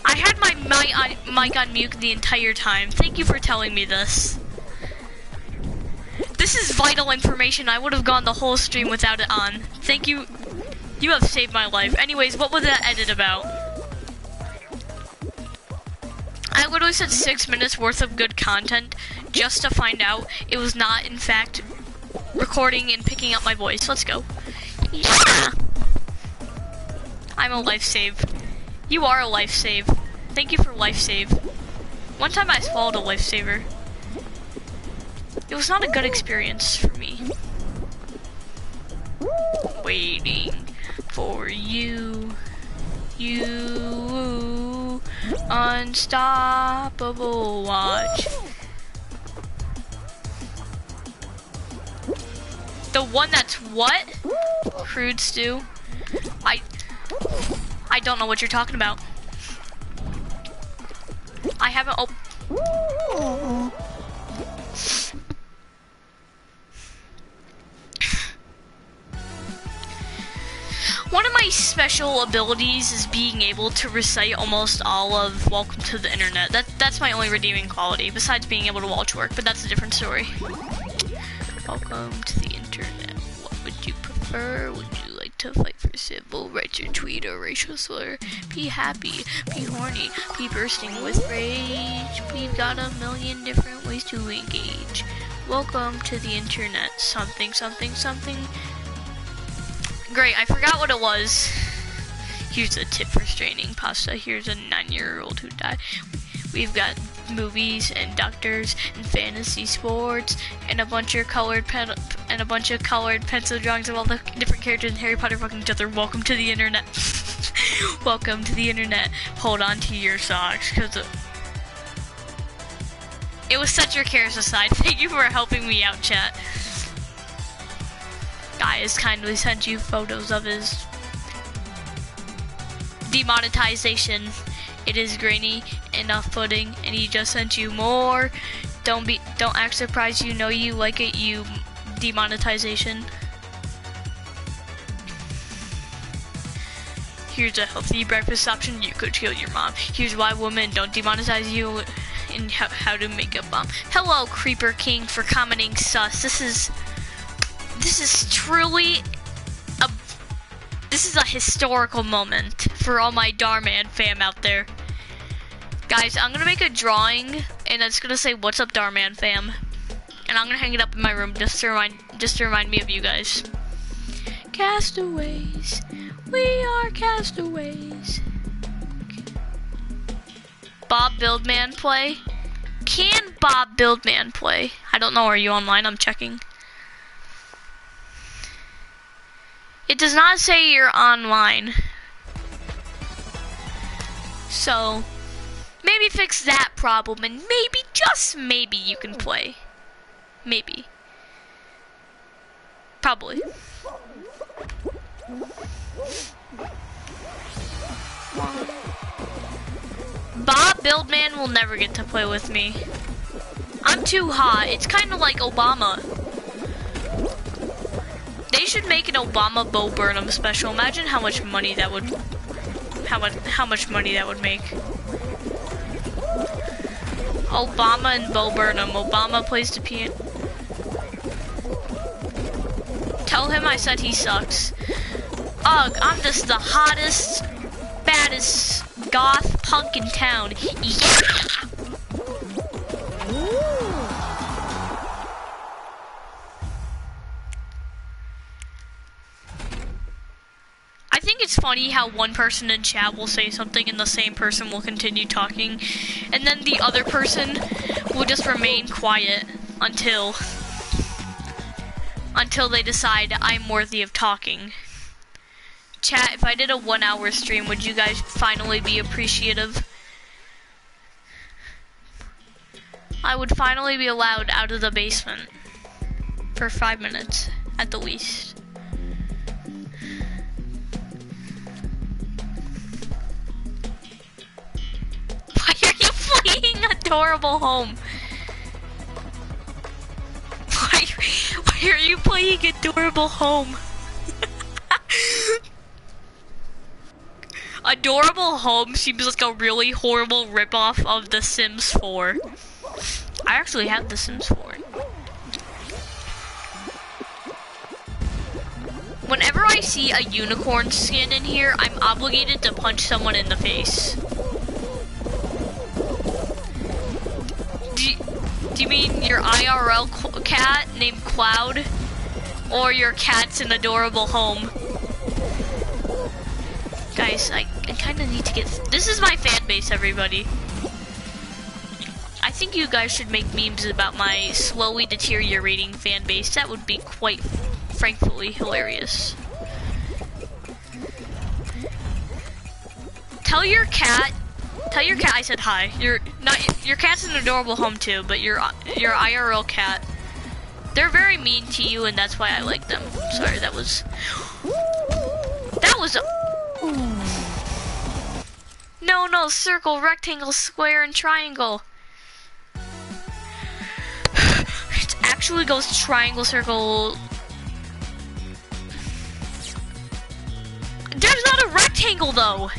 I had my mic on mute the entire time. Thank you for telling me this. This is vital information. I would have gone the whole stream without it on. Thank you. You have saved my life. Anyways, what was that edit about? I literally said 6 minutes worth of good content just to find out it was not, in fact, recording and picking up my voice. Let's go. Yeah. I'm a life save. You are a life save. Thank you for life save. One time I swallowed a lifesaver. It was not a good experience for me. Waiting for you. You unstoppable watch. The one that's what? Crude stew? I don't know what you're talking about. I haven't One of my special abilities is being able to recite almost all of Welcome to the Internet. That's my only redeeming quality, besides being able to watch work, but that's a different story. Welcome to the Internet. What would you prefer? Would you like to fight for civil rights or tweet a racial slur? Be happy, be horny, be bursting with rage. We've got a million different ways to engage. Welcome to the Internet. Something, something, something. Great, I forgot what it was. Here's a tip for straining pasta. Here's a 9-year-old who died. We've got movies and doctors and fantasy sports and a bunch of colored pencil drawings of all the different characters in Harry Potter fucking each other. Welcome to the Internet. Welcome to the Internet. Hold on to your socks, cause it was set your cares aside. Thank you for helping me out, chat. Guy has kindly sent you photos of his demonetization. It is grainy and off-putting, and he just sent you more. Don't act surprised. You know you like it. You demonetization. Here's a healthy breakfast option. You could kill your mom. Here's why women don't demonetize you, and how to make a bomb. Hello, Creeper King, for commenting sus. This is truly this is a historical moment for all my Darman fam out there. Guys, I'm gonna make a drawing and it's gonna say "What's up, Darman fam?" and I'm gonna hang it up in my room just to remind me of you guys. Castaways, we are castaways. Bob Buildman play? Can Bob Buildman play? I don't know. Are you online? I'm checking. It does not say you're online. So, maybe fix that problem and maybe, just maybe, you can play. Maybe. Probably. Bob Buildman will never get to play with me. I'm too hot. It's kind of like Obama. They should make an Obama Bo Burnham special. Imagine how much money that would, how much money that would make. Obama and Bo Burnham. Obama plays the piano. Tell him I said he sucks. Ugh, I'm just the hottest, baddest goth punk in town. Yeah! I think it's funny how one person in chat will say something and the same person will continue talking, and then the other person will just remain quiet until they decide I'm worthy of talking. Chat, if I did a 1 hour stream, would you guys finally be appreciative? I would finally be allowed out of the basement for 5 minutes at the least. Why are you playing Adorable Home? Why are you playing Adorable Home? Adorable Home seems like a really horrible ripoff of The Sims 4. I actually have The Sims 4. Whenever I see a unicorn skin in here, I'm obligated to punch someone in the face. Do you mean your IRL cat named Cloud? Or your cat's an Adorable Home? Guys, I kind of need to get... This is my fan base, everybody. I think you guys should make memes about my slowly deteriorating fan base. That would be quite, frankly, hilarious. Tell your cat I said hi. Your cat's an Adorable Home too, but your IRL cat, they're very mean to you, and that's why I like them. Sorry, that was No, circle, rectangle, square, and triangle. It actually goes triangle, circle. There's not a rectangle though.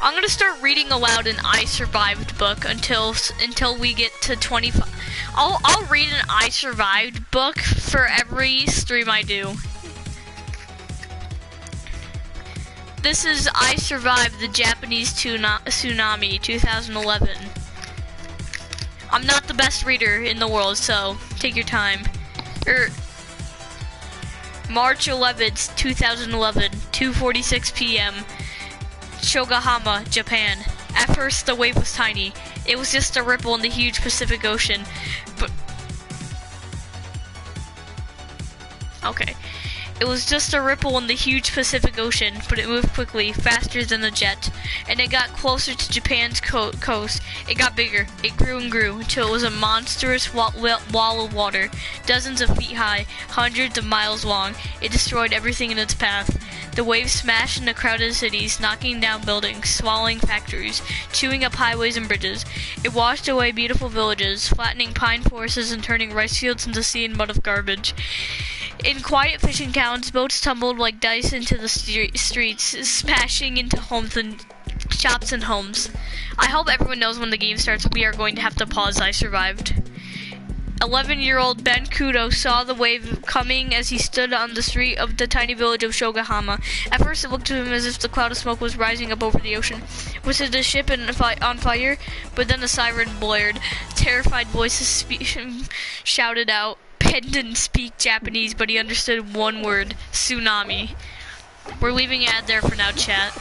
I'm gonna start reading aloud an I Survived book until we get to 25. I'll read an I Survived book for every stream I do. This is I Survived the Japanese Tsunami 2011. I'm not the best reader in the world, so take your time. March 11th, 2011, 2:46 p.m. Shogahama, Japan. At first, the wave was tiny. It was just a ripple in the huge Pacific Ocean, but... Okay. It was just a ripple in the huge Pacific Ocean, but it moved quickly, faster than a jet. And it got closer to Japan's coast. It got bigger. It grew and grew, until it was a monstrous wall of water, dozens of feet high, hundreds of miles long. It destroyed everything in its path. The waves smashed into crowded cities, knocking down buildings, swallowing factories, chewing up highways and bridges. It washed away beautiful villages, flattening pine forests and turning rice fields into sea and mud of garbage. In quiet fishing towns, boats tumbled like dice into the streets, smashing into homes and shops and homes. I hope everyone knows when the game starts we are going to have to pause I Survived. 11-year-old Ben Kudo saw the wave coming as he stood on the street of the tiny village of Shogahama. At first it looked to him as if the cloud of smoke was rising up over the ocean. Was it the ship on fire? But then the siren blared. Terrified voices shouted out. Ben didn't speak Japanese, but he understood one word. Tsunami. We're leaving an ad there for now, chat.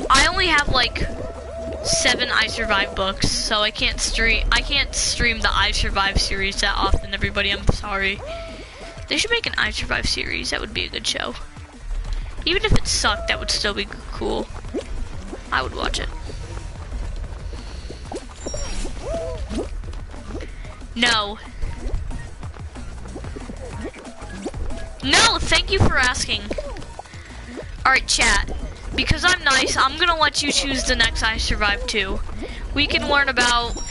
I only have like 7 I Survive books, so I can't stream the I Survive series that often, everybody. I'm sorry. They should make an I Survive series. That would be a good show. Even if it sucked, that would still be cool. I would watch it. No. No, thank you for asking. Alright, chat. Because I'm nice, I'm gonna let you choose the next I Survived 2. We can learn about...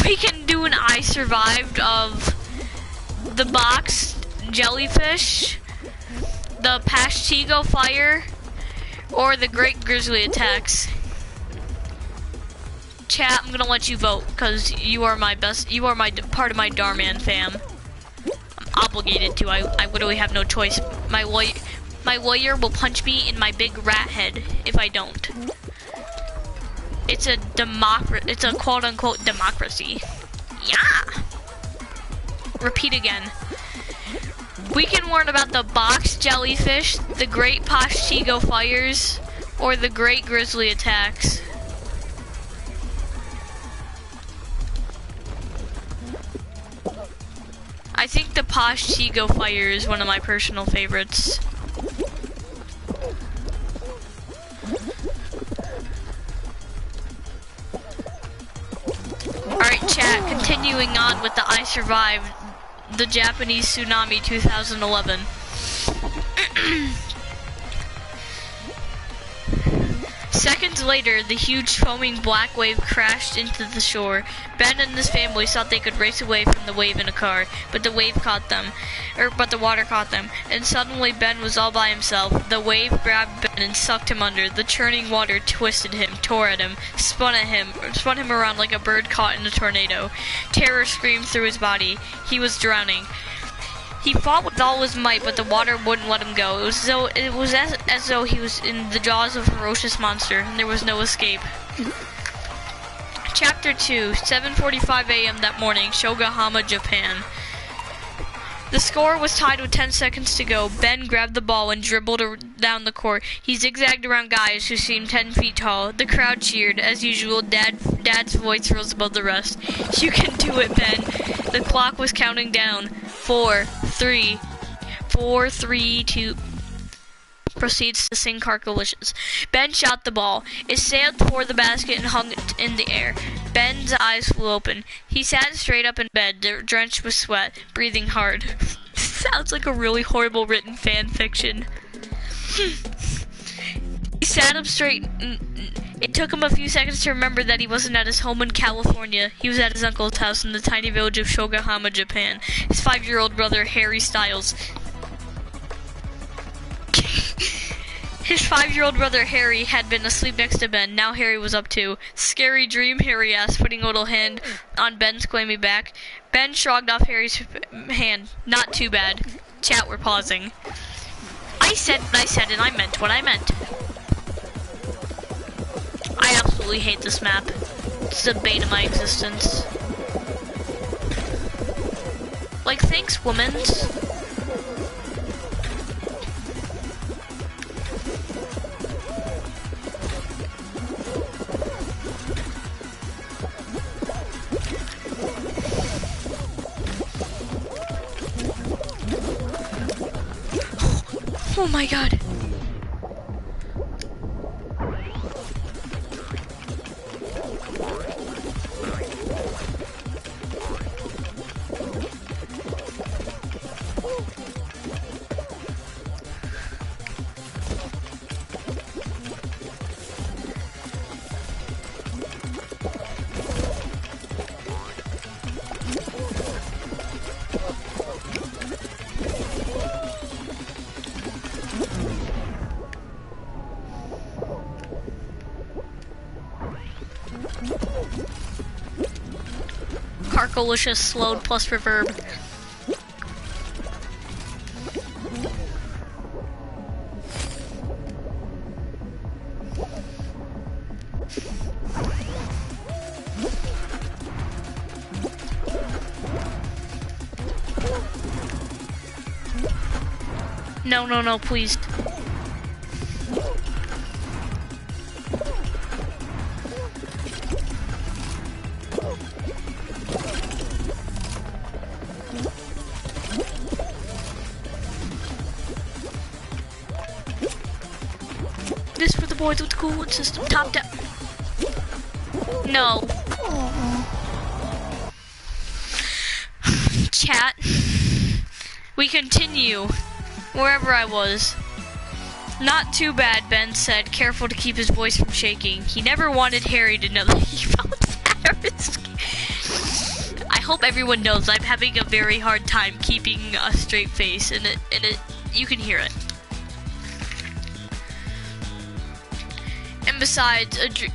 We can do an I Survived of the box jellyfish, the Pashtigo fire, or the Great Grizzly attacks. Chat, I'm gonna let you vote, because you are my part of my Darman fam. I'm obligated to, I literally have no choice. My lawyer will punch me in my big rat head if I don't. It's a quote-unquote democracy. Yeah! Repeat again. We can learn about the box jellyfish, the Great Pashtigo fires, or the Great Grizzly attacks. I think the Pashtigo fire is one of my personal favorites. Alright, chat, continuing on with the I Survived the Japanese Tsunami 2011. Seconds later, the huge foaming black wave crashed into the shore. Ben and his family thought they could race away from the wave in a car, but the water caught them, and suddenly Ben was all by himself. The wave grabbed Ben and sucked him under. The churning water twisted him, tore at him, spun him around like a bird caught in a tornado. Terror screamed through his body. He was drowning. He fought with all his might, but the water wouldn't let him go. It was as though he was in the jaws of a ferocious monster, and there was no escape. Chapter 2, 7:45 a.m. that morning, Shogahama, Japan. The score was tied with 10 seconds to go. Ben grabbed the ball and dribbled down the court. He zigzagged around guys who seemed 10 feet tall. The crowd cheered. As usual, Dad's voice rose above the rest. You can do it, Ben. The clock was counting down. 4, 3, 2... Proceeds to sing Carcolicious. Ben shot the ball. It sailed toward the basket and hung in the air. Ben's eyes flew open. He sat straight up in bed, drenched with sweat, breathing hard. Sounds like a really horrible written fan fiction. He sat up straight. It took him a few seconds to remember that he wasn't at his home in California. He was at his uncle's house in the tiny village of Shogahama, Japan. His 5-year-old brother, Harry Styles. His 5-year-old brother Harry had been asleep next to Ben. Now Harry was up too. Scary dream, Harry asked, putting a little hand on Ben's clammy back. Ben shrugged off Harry's hand. Not too bad. Chat, we're pausing. I said what I said and I meant what I meant. I absolutely hate this map. It's the bane of my existence. Like, thanks, womans. Oh my god. Carcolicious slowed plus reverb. No, please. This for the boys with the cool wood system. Top down. No. Chat. We continue wherever I was. Not too bad, Ben said, careful to keep his voice from shaking. He never wanted Harry to know that he felt embarrassed. I hope everyone knows I'm having a very hard time keeping a straight face, and you can hear it. And besides, the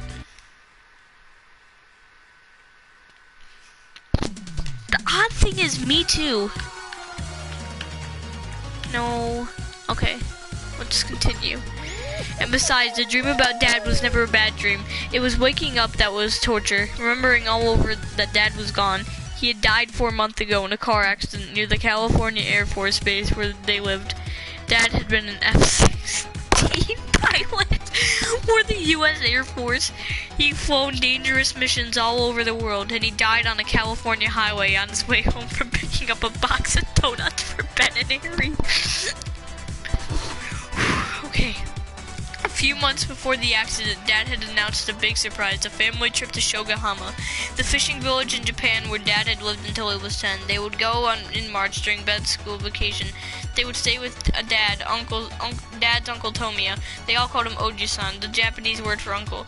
odd thing is, me too. No. Okay. Let's continue. And besides, the dream about Dad was never a bad dream. It was waking up that was torture. Remembering all over that Dad was gone. He had died 4 months ago in a car accident near the California Air Force Base where they lived. Dad had been an F-16 pilot for the U.S. Air Force. He'd flown dangerous missions all over the world, and he died on a California highway on his way home from picking up a box of donuts for Ben and Harry. Okay. A few months before the accident, Dad had announced a big surprise, a family trip to Shogahama, the fishing village in Japan where Dad had lived until he was 10. They would go in March during Ben's school vacation. They would stay with Dad's Uncle Tomiya. They all called him Oji-san, the Japanese word for uncle.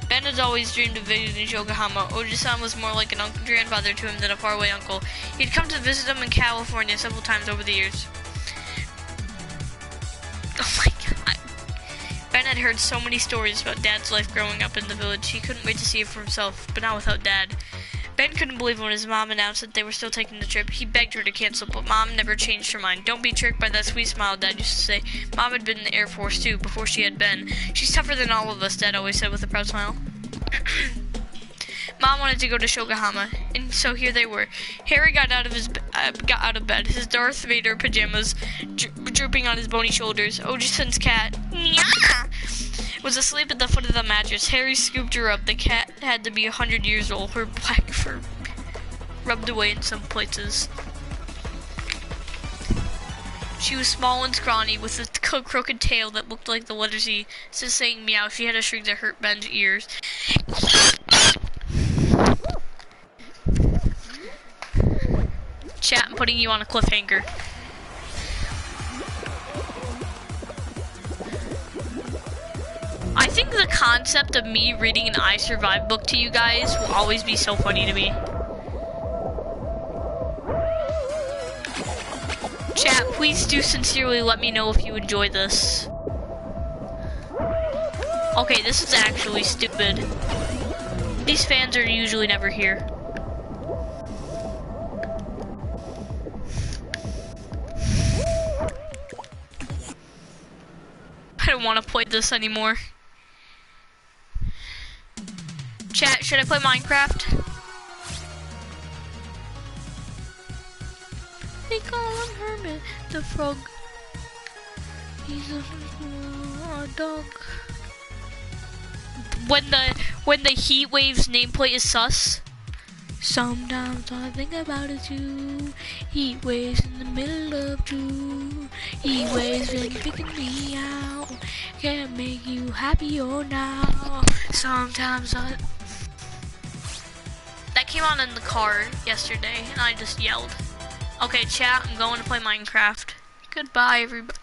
Ben had always dreamed of visiting Shogahama. Oji-san was more like an grandfather to him than a faraway uncle. He'd come to visit him in California several times over the years. Oh my god. Ben had heard so many stories about Dad's life growing up in the village. He couldn't wait to see it for himself, but not without Dad. Ben couldn't believe when his mom announced that they were still taking the trip. He begged her to cancel, but Mom never changed her mind. Don't be tricked by that sweet smile, Dad used to say. Mom had been in the Air Force too, before she had Ben. She's tougher than all of us, Dad always said with a proud smile. Mom wanted to go to Shogahama, and so here they were. Harry got out of bed, his Darth Vader pajamas drooping on his bony shoulders. Oji-san's cat, was asleep at the foot of the mattress. Harry scooped her up. The cat had to be 100 years old, her black fur rubbed away in some places. She was small and scrawny, with a crooked tail that looked like the letter Z. Instead of saying meow, she had a shriek that hurt Ben's ears. Chat, I'm putting you on a cliffhanger. I think the concept of me reading an I Survived book to you guys will always be so funny to me. Chat, please do sincerely let me know if you enjoy this. Okay, this is actually stupid. These fans are usually never here. I don't want to play this anymore. Chat, should I play Minecraft? They call him Hermit the Frog. He's a dog. When the Heat Waves nameplate is sus. Sometimes all I think about is you. Heat waves in the middle of June. Heat waves been picking me out. Can't make you happier now. Sometimes that came on in the car yesterday, and I just yelled. Okay, chat, I'm going to play Minecraft. Goodbye, everybody.